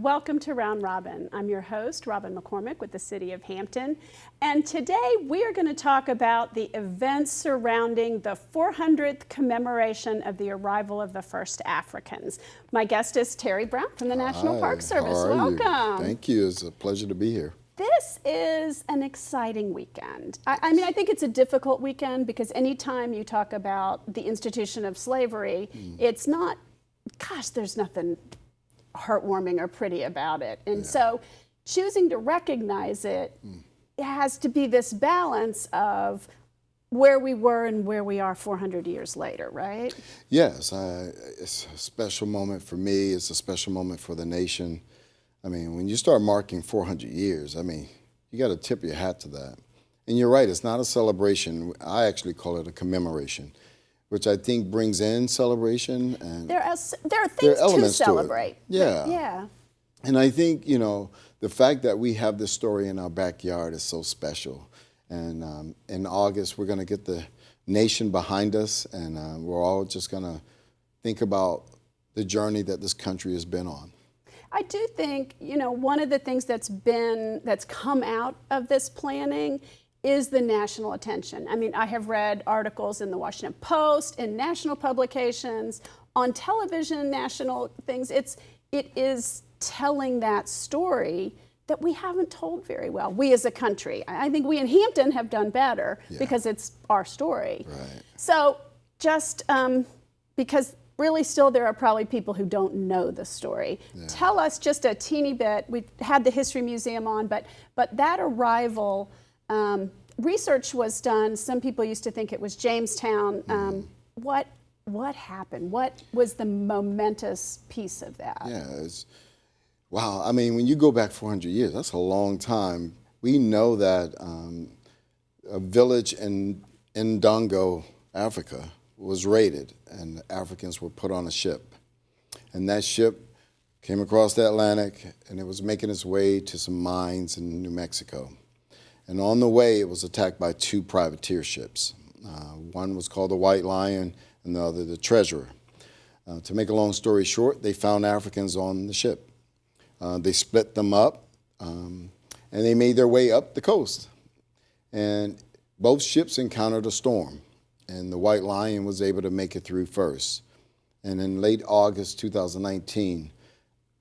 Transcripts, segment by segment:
welcome to Round Robin. I'm your host, Robin McCormick with the City of Hampton. And today we are going to talk about the events surrounding the 400th commemoration of the arrival of the first Africans. My guest is Terry Brown from the National Park Service. How are you? Welcome. Thank you. It's a pleasure to be here. This is an exciting weekend. I mean, I think it's a difficult weekend because anytime you talk about the institution of slavery, it's not, gosh, there's nothing heartwarming or pretty about it. And so choosing to recognize it, it has to be this balance of where we were and where we are 400 years later, right? Yes, it's a special moment for me. It's a special moment for the nation. I mean, when you start marking 400 years, I mean, you got to tip your hat to that. And you're right, it's not a celebration. I actually call it a commemoration, which I think brings in celebration. And there are things to celebrate. Yeah. And I think, you know, the fact that we have this story in our backyard is so special. And in August, we're going to get the nation behind us, and we're all just going to think about the journey that this country has been on. I do think, you know, one of the things that's come out of this planning is the national attention. I mean, I have read articles in the Washington Post, in national publications, on television, national things. It is telling that story that we haven't told very well, we as a country. I think we in Hampton have done better because it's our story. Right. So just because really still there are probably people who don't know the story. Tell us just a teeny bit. We had the History Museum on, but that arrival, research was done. Some people used to think it was Jamestown. What happened? What was the momentous piece of that? Yeah, wow. I mean, when you go back 400 years, that's a long time. We know that a village in Ndongo, Africa, was raided, and Africans were put on a ship. And that ship came across the Atlantic, and it was making its way to some mines in New Mexico. And on the way, it was attacked by two privateer ships. One was called the White Lion, and the other the Treasurer. To make a long story short, they found Africans on the ship. They split them up, and they made their way up the coast. And both ships encountered a storm, and the White Lion was able to make it through first. And in late August 2019,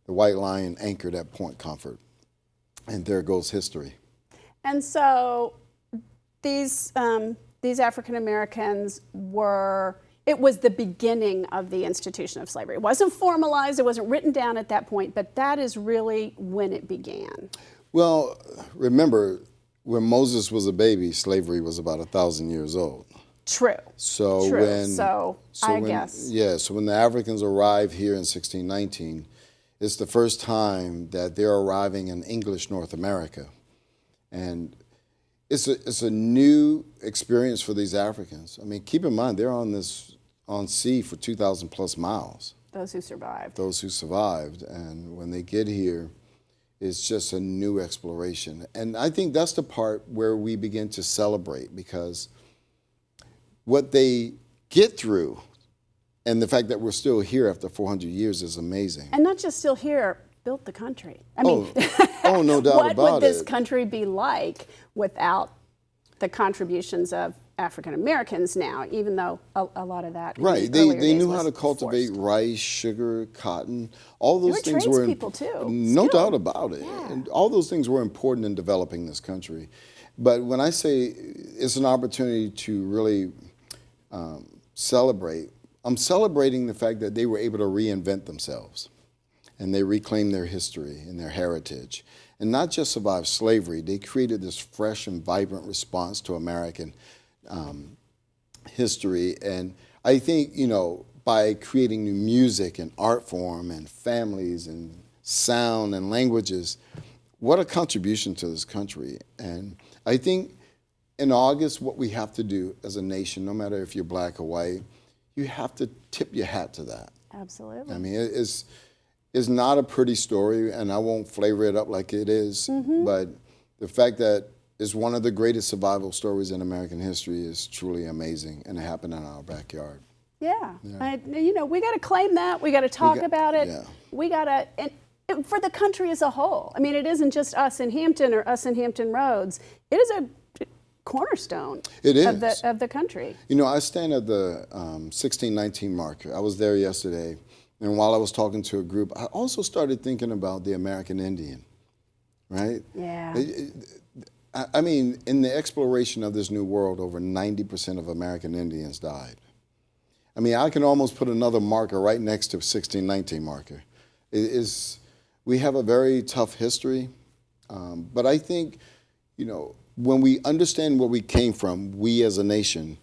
the White Lion anchored at Point Comfort. And there goes history. And so these African Americans it was the beginning of the institution of slavery. It wasn't formalized, it wasn't written down at that point, but that is really when it began. Well, remember, when Moses was a baby, slavery was about 1,000 years old. True. So when the Africans arrive here in 1619, it's the first time that they're arriving in English North America. And it's a new experience for these Africans. I mean, keep in mind, they're on sea for 2,000 plus miles. Those who survived. Those who survived. And when they get here, it's just a new exploration. And I think that's the part where we begin to celebrate, because what they get through and the fact that we're still here after 400 years is amazing. And not just still here, built the country. I mean, no doubt about it. What would this country be like without the contributions of African Americans now, even though a lot of that they knew how to cultivate rice, sugar, cotton. All those things were tradespeople too. No doubt about it. Yeah. And all those things were important in developing this country. But when I say it's an opportunity to really celebrate, I'm celebrating the fact that they were able to reinvent themselves, and they reclaimed their history and their heritage, and not just survive slavery. They created this fresh and vibrant response to American history. And I think, you know, by creating new music and art form and families and sound and languages, what a contribution to this country. And I think in August, what we have to do as a nation, no matter if you're black or white, you have to tip your hat to that. Absolutely. I mean, it's not a pretty story, and I won't flavor it up like it is, but the fact that it's one of the greatest survival stories in American history is truly amazing, and it happened in our backyard. Yeah. You know, we got to claim that. We got to talk about it. Yeah. We got to, and for the country as a whole. I mean, it isn't just us in Hampton or us in Hampton Roads. It is a cornerstone of the country. You know, I stand at the 1619 marker. I was there yesterday, and while I was talking to a group, I also started thinking about the American Indian, right? Yeah. I mean, in the exploration of this new world, over 90% of American Indians died. I mean, I can almost put another marker right next to 1619 marker. We have a very tough history, but I think, you know, when we understand where we came from, we as a nation,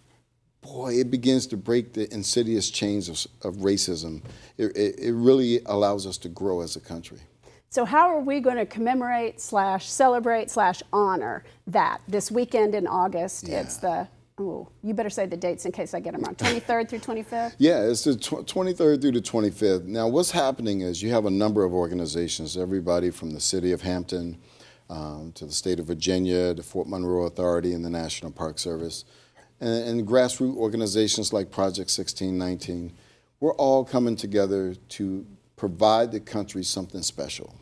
boy, it begins to break the insidious chains of racism. It really allows us to grow as a country. So how are we going to commemorate / celebrate / honor that this weekend in August? Yeah. It's the, oh, you better say the dates in case I get them wrong, 23rd through 25th? Yeah, it's the 23rd through the 25th. Now, what's happening is you have a number of organizations, everybody from the city of Hampton to the state of Virginia, the Fort Monroe Authority, and the National Park Service, and grassroots organizations like Project 1619. We're all coming together to provide the country something special.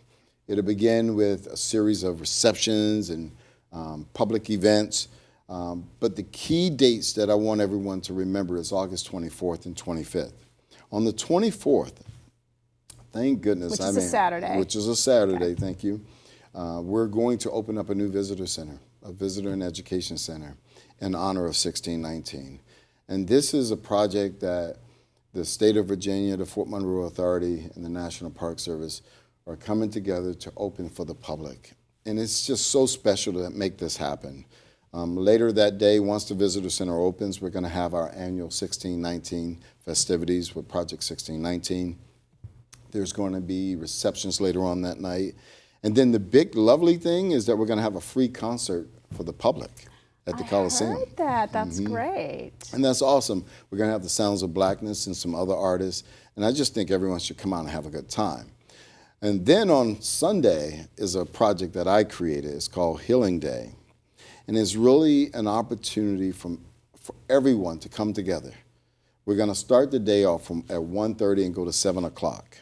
It'll begin with a series of receptions and public events, but the key dates that I want everyone to remember is August 24th and 25th. On the 24th, thank goodness. Which is a Saturday. Which is a Saturday, okay. Thank you. We're going to open up a new visitor center, a visitor and education center in honor of 1619. And this is a project that the state of Virginia, the Fort Monroe Authority, and the National Park Service are coming together to open for the public. And it's just so special to make this happen. Later that day, once the visitor center opens, we're going to have our annual 1619 festivities with Project 1619. There's going to be receptions later on that night. And then the big lovely thing is that we're going to have a free concert for the public at the Coliseum. I heard that. That's great. And that's awesome. We're going to have the Sounds of Blackness and some other artists. And I just think everyone should come out and have a good time. And then on Sunday is a project that I created. It's called Healing Day. And it's really an opportunity for everyone to come together. We're going to start the day off at 1:30 and go to 7 o'clock.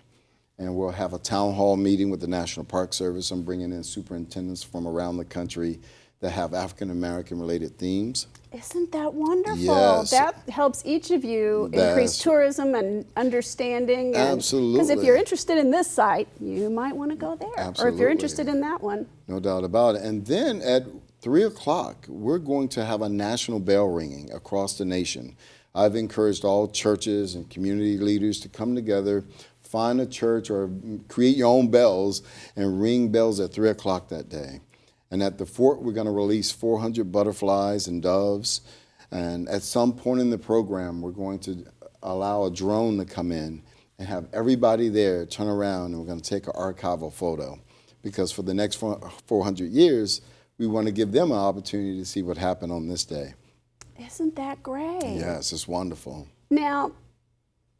And we'll have a town hall meeting with the National Park Service. I'm bringing in superintendents from around the country that have African-American related themes. Isn't that wonderful? Yes. That helps each of you increase tourism and understanding. Absolutely. Because if you're interested in this site, you might want to go there. Absolutely. Or if you're interested in that one. No doubt about it. And then at 3 o'clock, we're going to have a national bell ringing across the nation. I've encouraged all churches and community leaders to come together, find a church or create your own bells and ring bells at 3 o'clock that day. And at the fort, we're going to release 400 butterflies and doves. And at some point in the program, we're going to allow a drone to come in and have everybody there turn around, and we're going to take an archival photo. Because for the next 400 years, we want to give them an opportunity to see what happened on this day. Isn't that great? Yes, it's wonderful. Now,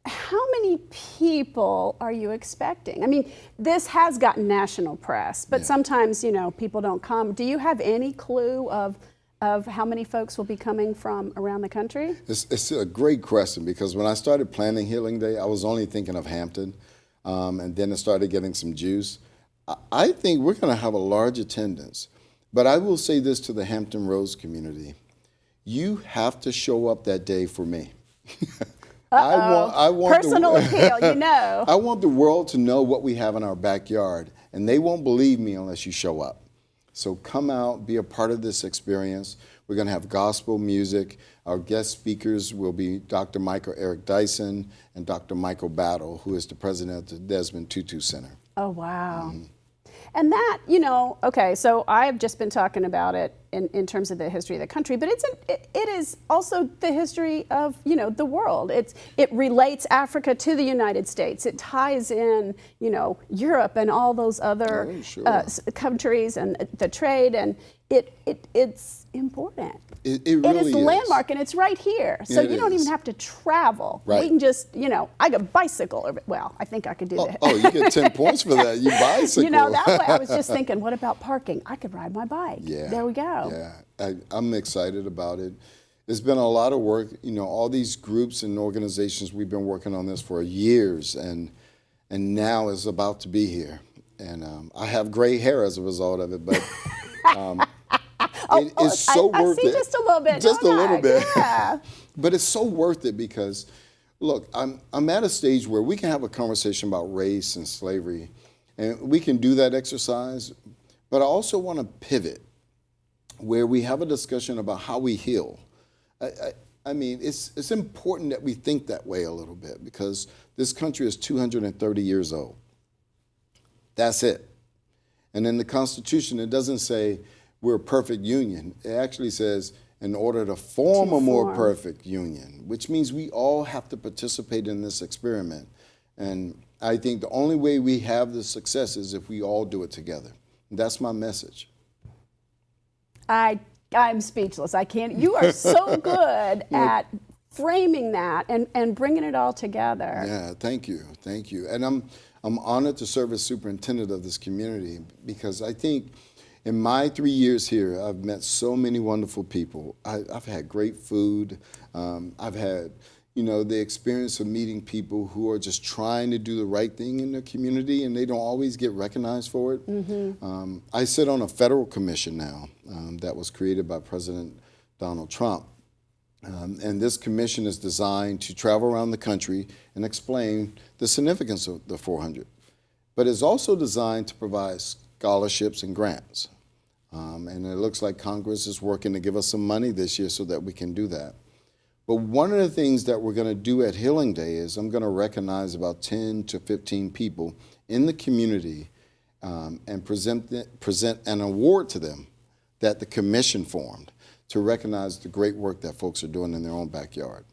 how many people are you expecting? I mean, this has gotten national press, but sometimes, you know, people don't come. Do you have any clue of how many folks will be coming from around the country? It's a great question, because when I started planning Healing Day, I was only thinking of Hampton, and then I started getting some juice. I think we're going to have a large attendance, but I will say this to the Hampton Roads community. You have to show up that day for me. I want personal appeal, you know. I want the world to know what we have in our backyard, and they won't believe me unless you show up. So come out, be a part of this experience. We're going to have gospel music. Our guest speakers will be Dr. Michael Eric Dyson and Dr. Michael Battle, who is the president of the Desmond Tutu Center. Oh, wow. And that, you know, okay, so I've just been talking about it in terms of the history of the country, but it is also the history of, you know, the world. It relates Africa to the United States. It ties in, you know, Europe and all those other countries and the trade, and it's important. It really is a landmark, and it's right here. So you don't even have to travel. Right. We can just, you know, I could bicycle. Well, I think I could do that. Oh, you get 10 points for that. You bicycle. You know, that way I was just thinking, what about parking? I could ride my bike. Yeah. There we go. Yeah, I'm excited about it. It's been a lot of work. You know, all these groups and organizations, we've been working on this for years, and now it's about to be here. and I have gray hair as a result of it, but it is so worth it. I see just a little bit. Just a little bit. Yeah. But it's so worth it because, look, I'm at a stage where we can have a conversation about race and slavery, and we can do that exercise, but I also want to pivot where we have a discussion about how we heal. I mean, it's important that we think that way a little bit because this country is 230 years old. That's it. And in the Constitution, it doesn't say we're a perfect union. It actually says in order to form a more perfect union, which means we all have to participate in this experiment. And I think the only way we have the success is if we all do it together. And that's my message. I'm speechless. I can't. You are so good at framing that and bringing it all together. Yeah, thank you. And I'm honored to serve as superintendent of this community because I think in my 3 years here, I've met so many wonderful people. I've had great food. I've had, the experience of meeting people who are just trying to do the right thing in the community, and they don't always get recognized for it. Mm-hmm. I sit on a federal commission now that was created by President Donald Trump. And this commission is designed to travel around the country and explain the significance of the 400. But it's also designed to provide scholarships and grants. And it looks like Congress is working to give us some money this year so that we can do that. But one of the things that we're going to do at Healing Day is I'm going to recognize about 10 to 15 people in the community and present an award to them that the commission formed to recognize the great work that folks are doing in their own backyard.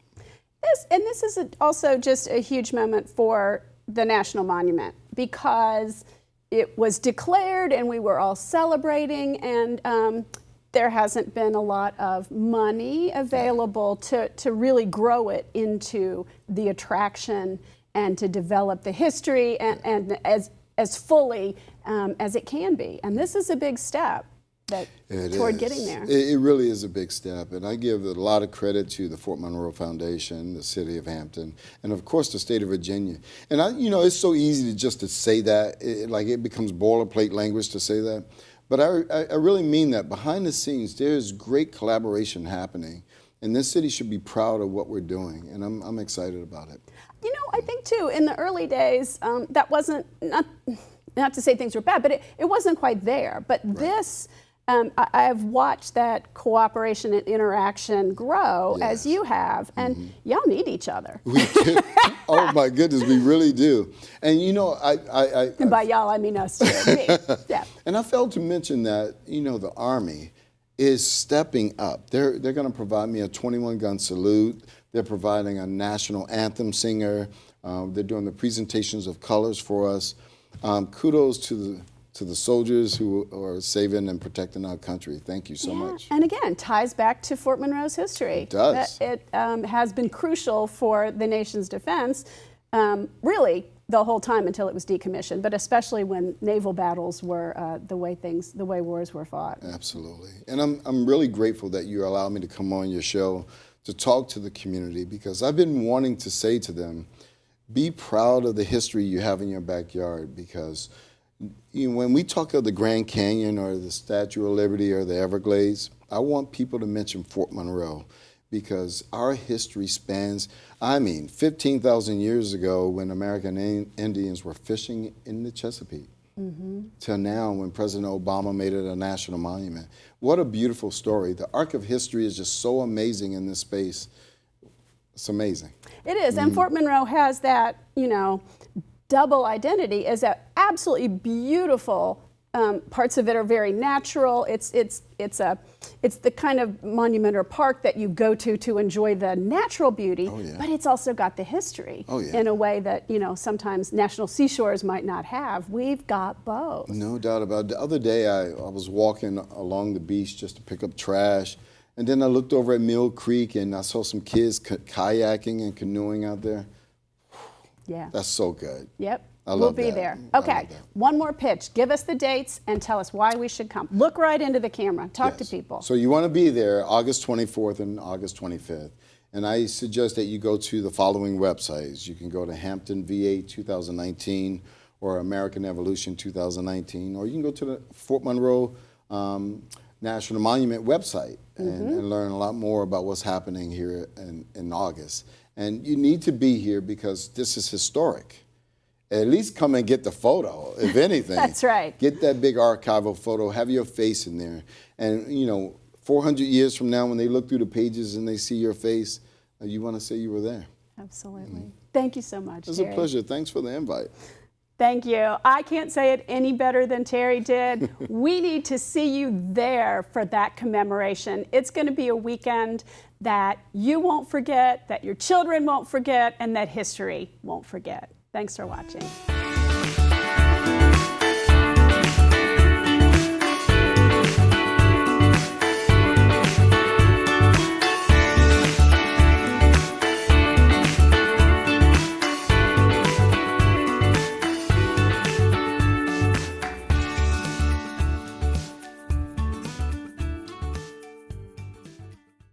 This is also just a huge moment for the National Monument because it was declared and we were all celebrating, and there hasn't been a lot of money available to really grow it into the attraction and to develop the history and as fully as it can be. And this is a big step toward getting there. It really is a big step, and I give a lot of credit to the Fort Monroe Foundation, the city of Hampton, and of course the state of Virginia. And it's so easy to say that, it becomes boilerplate language to say that. But I really mean that. Behind the scenes, there's great collaboration happening, and this city should be proud of what we're doing, and I'm excited about it. I think too, in the early days, that wasn't, not to say things were bad, but it wasn't quite there. But right. This, I've watched that cooperation and interaction grow as you have, and y'all need each other. We do. Oh my goodness, we really do. And and by y'all, I mean us too. Me. Yeah. And I failed to mention that, the Army is stepping up. They're going to provide me a 21-gun salute. They're providing a national anthem singer. They're doing the presentations of colors for us. Kudos to the soldiers who are saving and protecting our country. Thank you so much. And again, ties back to Fort Monroe's history. It does. It has been crucial for the nation's defense, really the whole time until it was decommissioned, but especially when naval battles were the way wars were fought. Absolutely. And I'm really grateful that you allowed me to come on your show to talk to the community, because I've been wanting to say to them, be proud of the history you have in your backyard, because when we talk of the Grand Canyon or the Statue of Liberty or the Everglades, I want people to mention Fort Monroe, because our history spans, 15,000 years ago when American Indians were fishing in the Chesapeake, till now when President Obama made it a national monument. What a beautiful story. The arc of history is just so amazing in this space. It's amazing. It is, and Fort Monroe has that, double identity is absolutely beautiful. Parts of it are very natural. It's the kind of monument or park that you go to enjoy the natural beauty, but it's also got the history in a way that sometimes national seashores might not have. We've got both. No doubt about it. The other day I was walking along the beach just to pick up trash, and then I looked over at Mill Creek and I saw some kids kayaking and canoeing out there. Yeah. That's so good. Yep. We'll be there. Okay, one more pitch. Give us the dates and tell us why we should come. Look right into the camera. Talk to people. So you want to be there August 24th and August 25th. And I suggest that you go to the following websites. You can go to Hampton VA 2019, or American Evolution 2019, or you can go to the Fort Monroe National Monument website and learn a lot more about what's happening here in August. And you need to be here because this is historic. At least come and get the photo, if anything. That's right. Get that big archival photo, have your face in there. And, you know, 400 years from now, when they look through the pages and they see your face, you want to say you were there. Absolutely. Thank you so much, It was Terry. a pleasure. Thanks for the invite. Thank you. I can't say it any better than Terry did. We need to see you there for that commemoration. It's going to be a weekend that you won't forget, that your children won't forget, and that history won't forget. Thanks for watching.